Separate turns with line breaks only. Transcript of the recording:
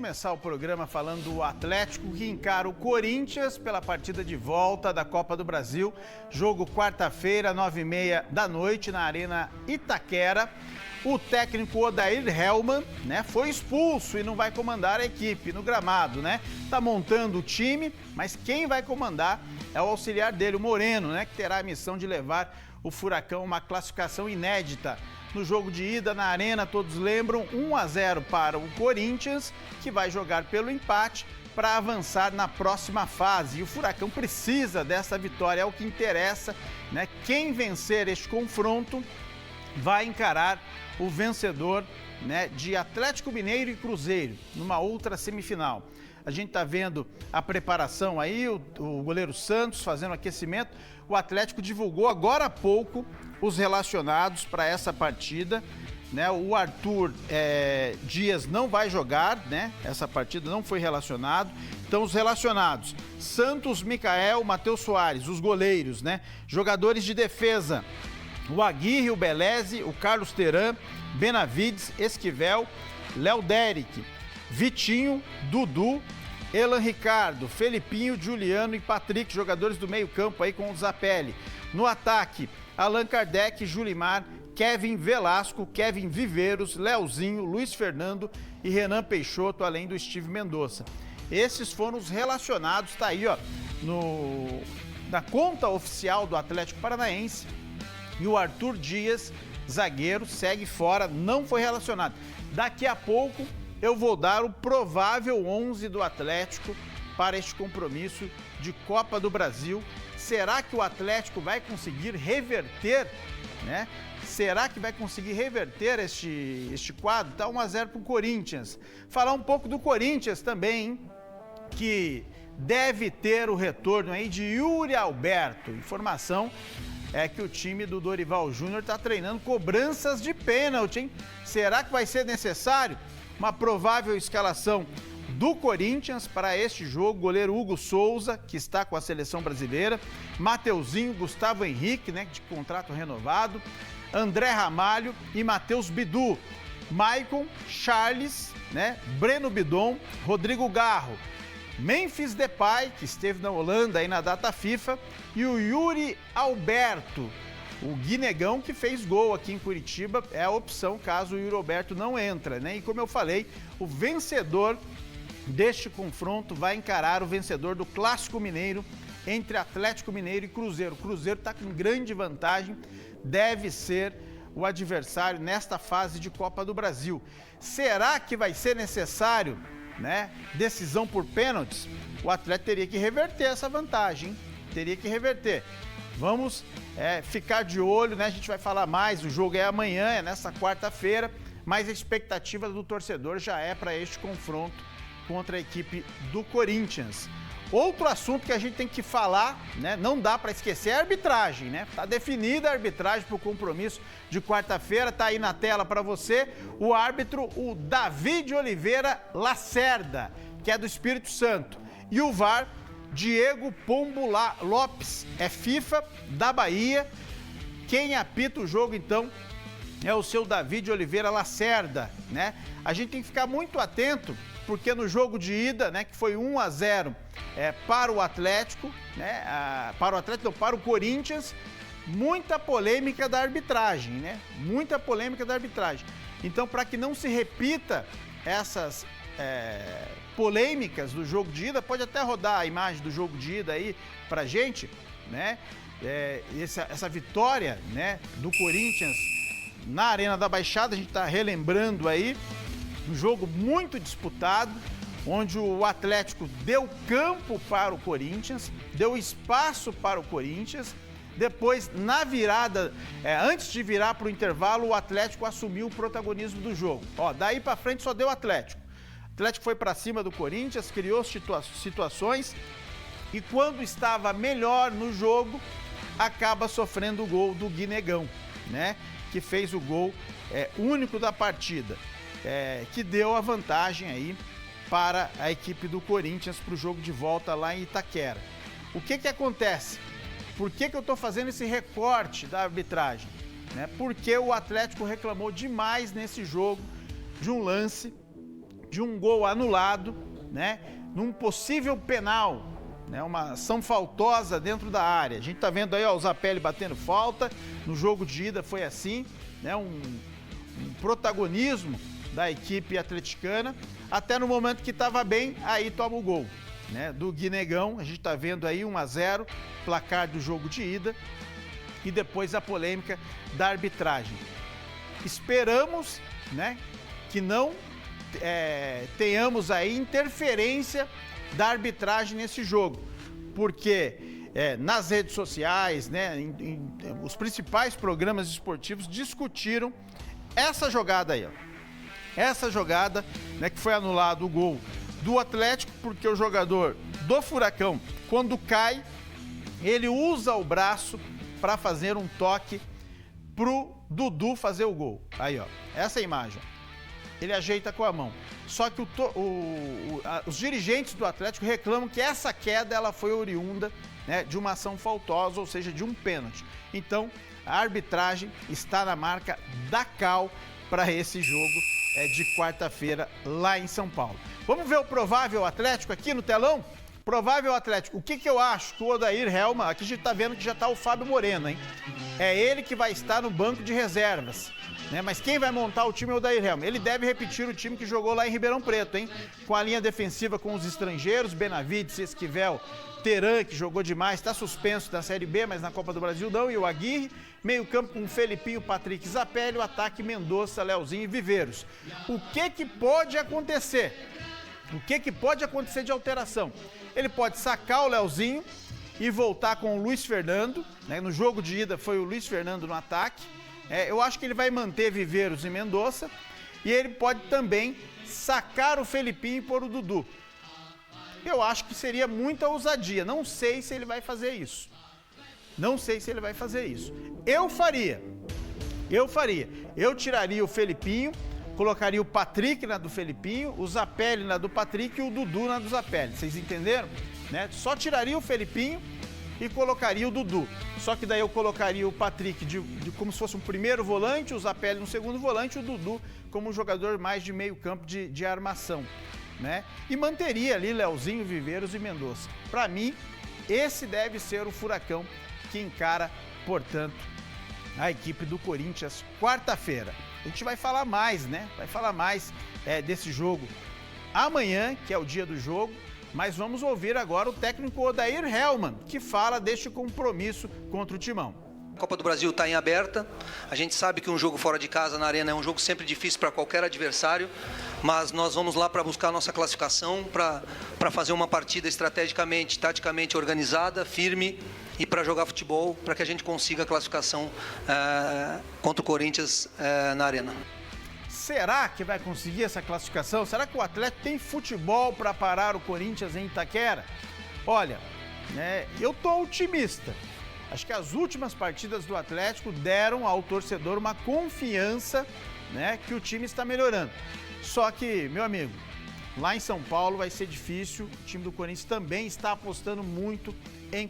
começar o programa falando do Atlético que encara o Corinthians pela partida de volta da Copa do Brasil. Jogo quarta-feira, 9h30 da noite, na Arena Itaquera. O técnico Odair Hellmann, né, foi expulso e não vai comandar a equipe no gramado, né? Tá montando o time, mas quem vai comandar é o auxiliar dele, o Moreno, né, que terá a missão de levar o Furacão a uma classificação inédita. No jogo de ida na Arena, todos lembram, 1-0 para o Corinthians, que vai jogar pelo empate para avançar na próxima fase. E o Furacão precisa dessa vitória, é o que interessa, né? Quem vencer este confronto vai encarar o vencedor, né, de Atlético Mineiro e Cruzeiro, numa outra semifinal. A gente está vendo a preparação aí, o goleiro Santos fazendo aquecimento. O Atlético divulgou agora há pouco os relacionados para essa partida, né? O Arthur Dias não vai jogar, né? Essa partida não foi relacionado. Então, os relacionados: Santos, Micael, Matheus Soares, os goleiros, né? Jogadores de defesa: o Aguirre, o Beleze, o Carlos Teran, Benavides, Esquivel, Léo Derick, Vitinho, Dudu, Elan Ricardo, Felipinho, Juliano e Patrick, jogadores do meio-campo aí com o Zapelli. No ataque, Allan Kardec, Julimar, Kevin Velasco, Kevin Viveiros, Leozinho, Luiz Fernando e Renan Peixoto, além do Steve Mendonça. Esses foram os relacionados, tá aí, ó, na conta oficial do Atlético Paranaense. E o Arthur Dias, zagueiro, segue fora, não foi relacionado. Daqui a pouco eu vou dar o provável 11 do Atlético para este compromisso de Copa do Brasil. Será que o Atlético vai conseguir reverter, né? Será que vai conseguir reverter este quadro? Tá 1-0 para o Corinthians. Falar um pouco do Corinthians também, hein? Que deve ter o retorno aí de Yuri Alberto. Informação é que o time do Dorival Júnior está treinando cobranças de pênalti, hein? Será que vai ser necessário uma provável escalação do Corinthians para este jogo? Goleiro Hugo Souza, que está com a seleção brasileira, Mateuzinho, Gustavo Henrique, né, de contrato renovado, André Ramalho e Matheus Bidu, Maicon, Charles, né, Breno Bidon, Rodrigo Garro, Memphis Depay, que esteve na Holanda aí na data FIFA, e o Yuri Alberto, o guinegão que fez gol aqui em Curitiba, é a opção caso o Yuri Alberto não entra, né? E como eu falei, o vencedor deste confronto vai encarar o vencedor do Clássico Mineiro entre Atlético Mineiro e Cruzeiro. O Cruzeiro está com grande vantagem, deve ser o adversário nesta fase de Copa do Brasil. Será que vai ser necessário, né, decisão por pênaltis? O Atlético teria que reverter essa vantagem, hein? Teria que reverter. Vamos ficar de olho, né? A gente vai falar mais, o jogo é amanhã, é nessa quarta-feira, mas a expectativa do torcedor já é para este confronto contra a equipe do Corinthians. Outro assunto que a gente tem que falar, né? Não dá para esquecer, é a arbitragem, né? Tá definida a arbitragem para o compromisso de quarta-feira, tá aí na tela para você. O árbitro, o David Oliveira Lacerda, que é do Espírito Santo. E o VAR, Diego Pombo Lopes, é FIFA da Bahia. Quem apita o jogo, então, é o seu David Oliveira Lacerda, né? A gente tem que ficar muito atento, porque no jogo de ida, né, que foi 1-0 para o Atlético, né, para o Corinthians, muita polêmica da arbitragem, né? Muita polêmica da arbitragem. Então, para que não se repita essas polêmicas do jogo de ida, pode até rodar a imagem do jogo de ida aí pra gente, né? Essa vitória, né, do Corinthians na Arena da Baixada, a gente tá relembrando aí um jogo muito disputado, onde o Atlético deu campo para o Corinthians, deu espaço para o Corinthians. Depois, na virada, antes de virar para o intervalo, o Atlético assumiu o protagonismo do jogo. Ó, daí para frente só deu Atlético. O Atlético foi para cima do Corinthians, criou situações e quando estava melhor no jogo, acaba sofrendo o gol do Guinegão, né? Que fez o gol único da partida, que deu a vantagem aí para a equipe do Corinthians para o jogo de volta lá em Itaquera. O que acontece? Por que eu estou fazendo esse recorte da arbitragem? Porque o Atlético reclamou demais nesse jogo de um lance de um gol anulado, né? Num possível penal, né? Uma ação faltosa dentro da área. A gente tá vendo aí, ó, o Zappelli batendo falta. No jogo de ida foi assim, né? Um protagonismo da equipe atleticana. Até no momento que estava bem, aí toma o gol, né? Do Guinegão. A gente tá vendo aí 1-0, placar do jogo de ida. E depois a polêmica da arbitragem. Esperamos, né, que não tenhamos aí interferência da arbitragem nesse jogo, porque nas redes sociais, né, os principais programas esportivos discutiram essa jogada aí, ó. Essa jogada, né, que foi anulado o gol do Atlético, porque o jogador do Furacão, quando cai, ele usa o braço para fazer um toque pro Dudu fazer o gol. Aí, ó, essa é a imagem. Ele ajeita com a mão. Só que os dirigentes do Atlético reclamam que essa queda ela foi oriunda, né, de uma ação faltosa, ou seja, de um pênalti. Então, a arbitragem está na marca da cal para esse jogo de quarta-feira lá em São Paulo. Vamos ver o provável Atlético aqui no telão? Provável Atlético. O que eu acho que o Odair Hellmann, aqui a gente tá vendo que já tá o Fábio Moreno, hein? É ele que vai estar no banco de reservas, né? Mas quem vai montar o time é o Odair Hellmann. Ele deve repetir o time que jogou lá em Ribeirão Preto, hein? Com a linha defensiva com os estrangeiros, Benavides, Esquivel, Teran, que jogou demais, está suspenso da Série B, mas na Copa do Brasil não, e o Aguirre. Meio campo com Felipinho, Patrick, Zappelli, o ataque Mendonça, Leozinho e Viveiros. O que pode acontecer? O que pode acontecer de alteração? Ele pode sacar o Leozinho e voltar com o Luiz Fernando, né? No jogo de ida foi o Luiz Fernando no ataque. Eu acho que ele vai manter Viveiros e Mendonça. E ele pode também sacar o Felipinho e pôr o Dudu. Eu acho que seria muita ousadia. Não sei se ele vai fazer isso. Não sei se ele vai fazer isso. Eu faria. Eu tiraria o Felipinho, colocaria o Patrick na do Felipinho, o Zappelli na do Patrick e o Dudu na do Zappelli. Vocês entenderam? Né? Só tiraria o Felipinho e colocaria o Dudu. Só que daí eu colocaria o Patrick como se fosse um primeiro volante, o Zappelli no segundo volante e o Dudu como um jogador mais de meio campo de armação, né? E manteria ali Leozinho, Viveiros e Mendonça. Para mim, esse deve ser o Furacão que encara, portanto, a equipe do Corinthians quarta-feira. A gente vai falar mais, né? Vai falar mais desse jogo amanhã, que é o dia do jogo, mas vamos ouvir agora o técnico Odair Hellmann, que fala deste compromisso contra o Timão.
A Copa do Brasil está em aberta, a gente sabe que um jogo fora de casa na Arena é um jogo sempre difícil para qualquer adversário, mas nós vamos lá para buscar a nossa classificação, para fazer uma partida estrategicamente, taticamente organizada, firme e para jogar futebol, para que a gente consiga a classificação contra o Corinthians na Arena.
Será que vai conseguir essa classificação? Será que o Atlético tem futebol para parar o Corinthians em Itaquera? Olha, né, eu tô otimista. Acho que as últimas partidas do Atlético deram ao torcedor uma confiança, né, que o time está melhorando. Só que, meu amigo, lá em São Paulo vai ser difícil. O time do Corinthians também está apostando muito em